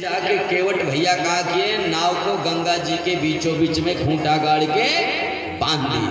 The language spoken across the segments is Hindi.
जाके केवट भैया कहा कि नाव को गंगा जी के बीचों बीच में खूंटा गाड़ के बांध दिए।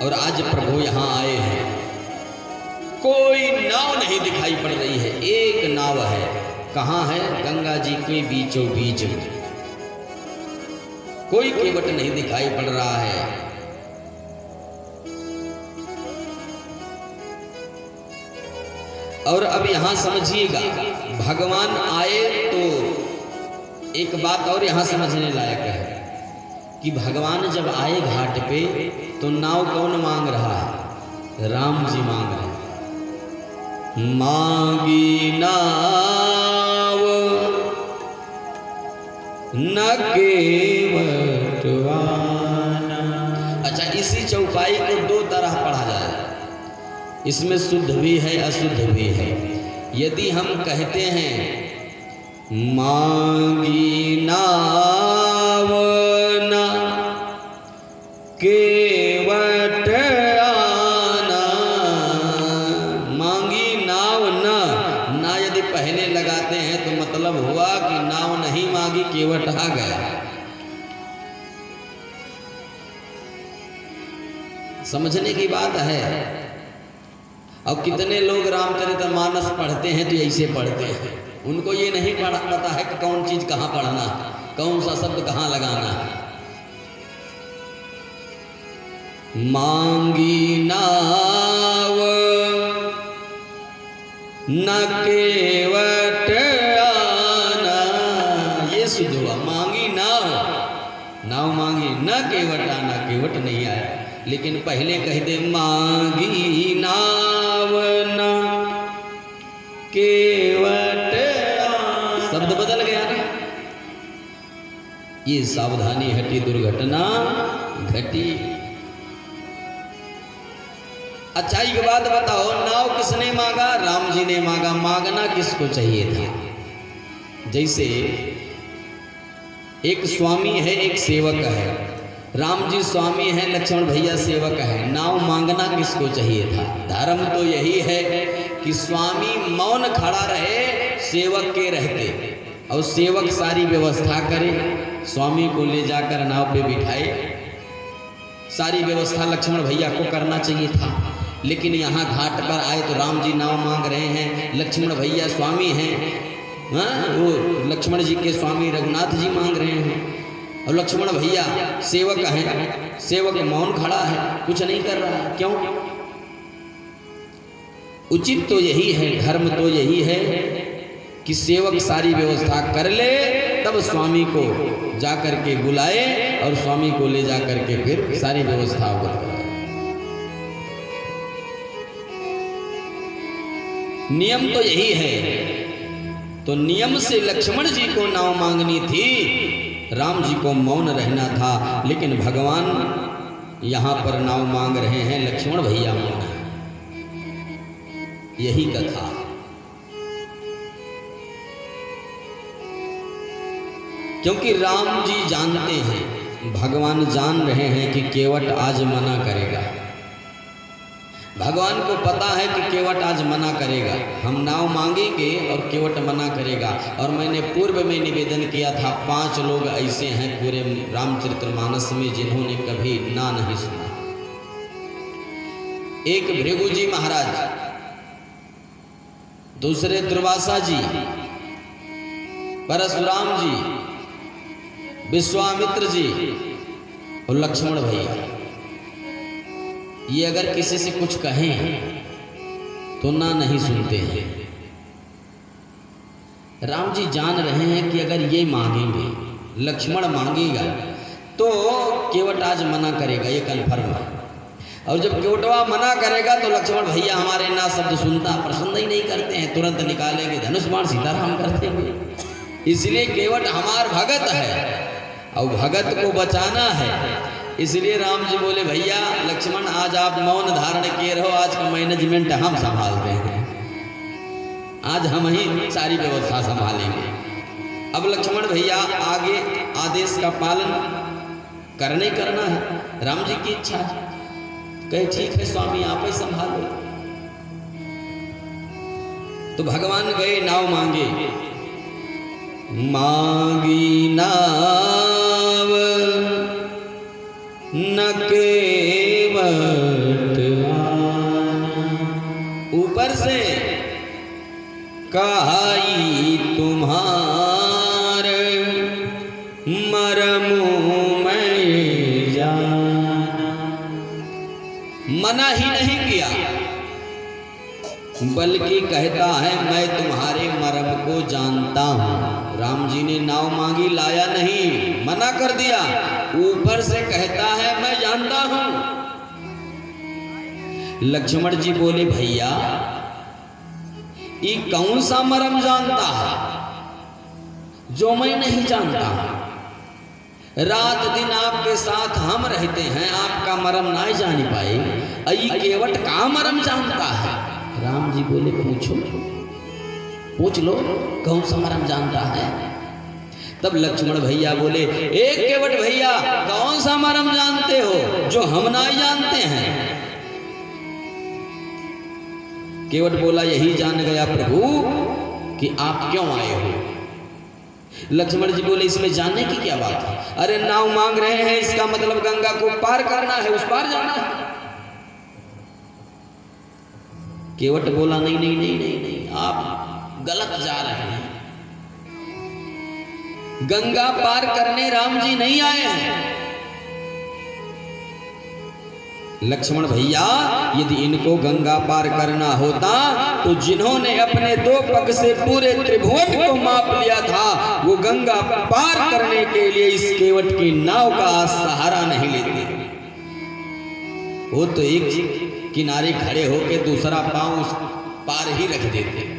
और आज प्रभु यहां आए हैं, कोई नाव नहीं दिखाई पड़ रही है, एक नाव है। कहां है? गंगा जी के बीचों बीच में। कोई केवट नहीं दिखाई पड़ रहा है। और अब यहां समझिएगा, भगवान आए तो एक बात और यहां समझने लायक है कि भगवान जब आए घाट पे तो नाव कौन मांग रहा है? राम जी मांग रहे हैं। मांगी नाव न केवटवाना। अच्छा, इसी चौपाई को दो तरह पढ़ा जाए, इसमें शुद्ध भी है अशुद्ध भी है। यदि हम कहते हैं मांगी नाव न केवट आना, मांगी नाव ना यदि पहले लगाते हैं तो मतलब हुआ कि नाव नहीं मांगी, केवट आ गया। समझने की बात है। अब कितने लोग रामचरितमानस पढ़ते हैं तो ऐसे पढ़ते हैं, उनको ये नहीं पता है कि कौन चीज कहाँ पढ़ना, कौन सा शब्द कहाँ लगाना है। मांगी नाव न केवट आना, ये शुद्ध हुआ। मांगी नाव मांगी, न केवट आना, केवट नहीं आया। लेकिन पहले कह दे मांगी नाव न केवट आना, शब्द बदल गया ना। ये सावधानी हटी, दुर्घटना घटी। अच्छा, एक बात बताओ, नाव किसने मांगा? राम जी ने मांगा। मांगना किसको चाहिए था? जैसे एक स्वामी है, एक सेवक है। राम जी स्वामी हैं, लक्ष्मण भैया सेवक है। नाव मांगना किसको चाहिए था? धर्म तो यही है कि स्वामी मौन खड़ा रहे सेवक के रहते, और सेवक सारी व्यवस्था करे, स्वामी को ले जाकर नाव पे बिठाए। सारी व्यवस्था लक्ष्मण भैया को करना चाहिए था। लेकिन यहाँ घाट पर आए तो राम जी नाव मांग रहे हैं, लक्ष्मण भैया स्वामी हैं, वो लक्ष्मण जी के स्वामी रघुनाथ जी मांग रहे हैं, और लक्ष्मण भैया सेवक हैं। सेवक मौन खड़ा है, कुछ नहीं कर रहा है। क्यों? उचित तो यही है, धर्म तो यही है कि सेवक सारी व्यवस्था कर ले, तब स्वामी को जाकर के बुलाए और स्वामी को ले जाकर के फिर सारी व्यवस्था कराए। नियम तो यही है। तो नियम से लक्ष्मण जी को नाव मांगनी थी, राम जी को मौन रहना था। लेकिन भगवान यहाँ पर नाव मांग रहे हैं, लक्ष्मण भैया मौन है। यही कथा। क्योंकि राम जी जानते हैं, भगवान जान रहे हैं कि केवट आज मना करेगा। भगवान को पता है कि केवट आज मना करेगा, हम नाव मांगेंगे और केवट मना करेगा। और मैंने पूर्व में निवेदन किया था, 5 लोग ऐसे हैं पूरे रामचरितमानस में जिन्होंने कभी ना नहीं सुना। एक भृगु जी महाराज, दूसरे दुर्वासा जी, परशुराम जी, विश्वामित्र जी और लक्ष्मण भैया। ये अगर किसी से कुछ कहें तो ना नहीं सुनते हैं। राम जी जान रहे हैं कि अगर ये मांगेंगे, लक्ष्मण मांगेगा तो केवट आज मना करेगा, ये कन्फर्म है। और जब केवटवा मना करेगा तो लक्ष्मण भैया हमारे ना शब्द सुनता, पसंद ही नहीं करते हैं, तुरंत निकालेंगे धनुष बाण, सीताराम कर देंगे। इसलिए केवट हमार भगत है और भगत को बचाना है। इसलिए राम जी बोले, भैया लक्ष्मण आज आप मौन धारण किए रहो, आज का मैनेजमेंट हम संभालते हैं, आज हम ही सारी व्यवस्था संभालेंगे। अब लक्ष्मण भैया आगे आदेश का पालन करना है, राम जी की इच्छा है। कहे ठीक है स्वामी आप ही संभालो। तो भगवान गए नाव मांगे, मांगी नाव न केवट ऊपर से कहाई तुम्हार मरमु में जाना। मना ही नहीं किया बल्कि कहता है मैं तुम्हारे मरम को जानता हूं। राम जी ने नाव मांगी, लाया नहीं, मना कर दिया। ऊपर से कहता है मैं जानता हूं। लक्ष्मण जी बोले भैया ये कौन सा मरम जानता है जो मैं नहीं जानता। रात दिन आपके साथ हम रहते हैं, आपका मरम ना जान पाए, अई केवट का मरम जानता है। राम जी बोले पूछो, पूछ लो कौन सा मरम जानता है। तब लक्ष्मण भैया बोले एक केवट भैया कौन सा मरम जानते हो जो हम ना जानते हैं। केवट बोला यही जान गया प्रभु कि आप क्यों आए हो। लक्ष्मण जी बोले इसमें जानने की क्या बात है। अरे नाव मांग रहे हैं इसका मतलब गंगा को पार करना है, उस पार जाना है। केवट बोला नहीं नहीं नहीं नहीं नहीं, आप गलत जा रहे हैं। गंगा पार करने राम जी नहीं आए हैं। लक्ष्मण भैया यदि इनको गंगा पार करना होता तो जिन्होंने अपने दो पग से पूरे त्रिभुवन को माप लिया था वो गंगा पार करने के लिए इस केवट की नाव का सहारा नहीं लेते। वो तो एक किनारे खड़े होकर दूसरा पांव उस पार ही रख देते।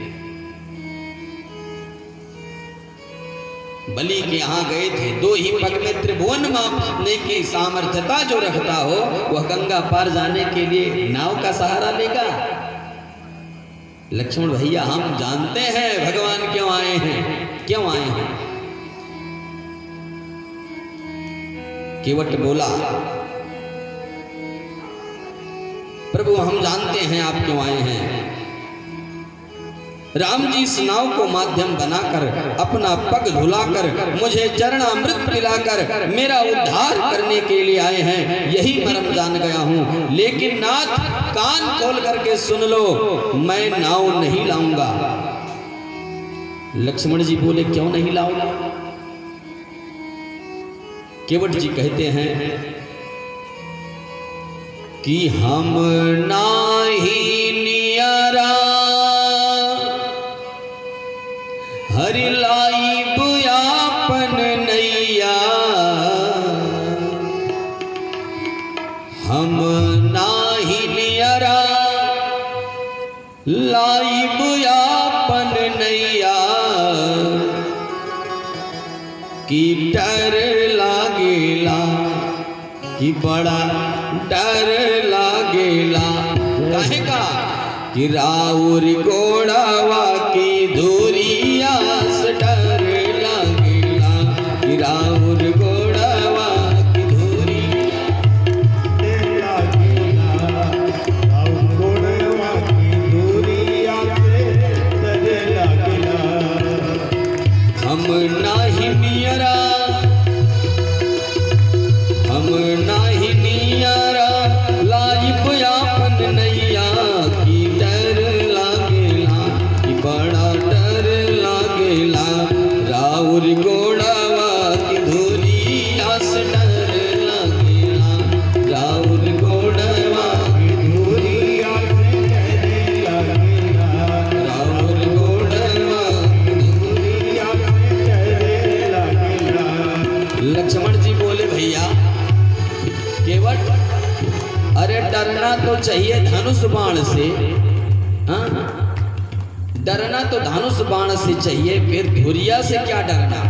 बलि के यहां गए थे, दो ही पग में त्रिभुवन मापने की सामर्थ्यता जो रखता हो वह गंगा पार जाने के लिए नाव का सहारा लेगा। लक्ष्मण भैया हम जानते हैं भगवान क्यों आए हैं, क्यों आए हैं। केवट बोला प्रभु हम जानते हैं आप क्यों आए हैं। राम जी इस नाव को माध्यम बनाकर अपना पग धुलाकर मुझे चरणामृत पिलाकर मेरा उद्धार करने के लिए आए हैं, यही मरम जान गया हूं। लेकिन नाथ कान खोल करके सुन लो, मैं नाव नहीं लाऊंगा। लक्ष्मण जी बोले क्यों नहीं लाऊंगा। केवट जी कहते हैं कि हम नाही नियरा हरि लाई बुयापन नैया, हम नाही नियरा लाई बुयापन नैया, कि डर लागेला कि बड़ा डर लागेला। काहे का कि राउर गोड़ावा की धुरिया से डर लागेला, कि राउर गोड़ावा की धुरिया लागेला, राउर गोड़ावा की धुरिया से डर लागेला। हम नाही नियरा, हम नाही नियरा लाई बुयापन नैया, की डर लागेला कि बड़ा डर लागेला, राउर गोड़ावा की धुरिया से डर लागेला, राउर गोड़ावा की धुरिया से डर लागेला, राउर गोड़ावा की धुरिया से डर लागेला। लक्ष्मण जी बोले भैया केवट अरे डरना तो चाहिए धनुष बाण से, हाँ डरना तो धनुष बाण से चाहिए, फिर धुरिया से क्या डरना।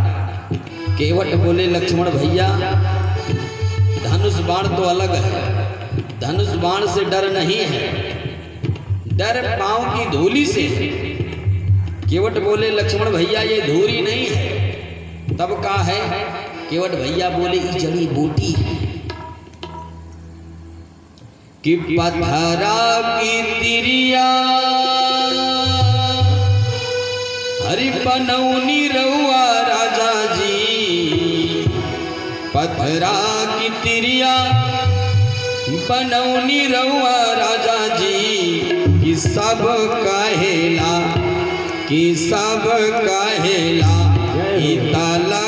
केवट बोले लक्ष्मण भैया धनुष बाण तो अलग है, धनुष बाण से डर नहीं है, डर पांव की धूली से है। केवट बोले लक्ष्मण भैया ये धूरी नहीं है, तब का है। केवट भैया बोले ये जड़ी बूटी है। कि पत्थरा की तिरिया हरि बनौनी रउआ राजा जी, पत्थरा की तिरिया बनौनी रउआ राजा जी, कि सब कहेला, कि सब कहेला इतला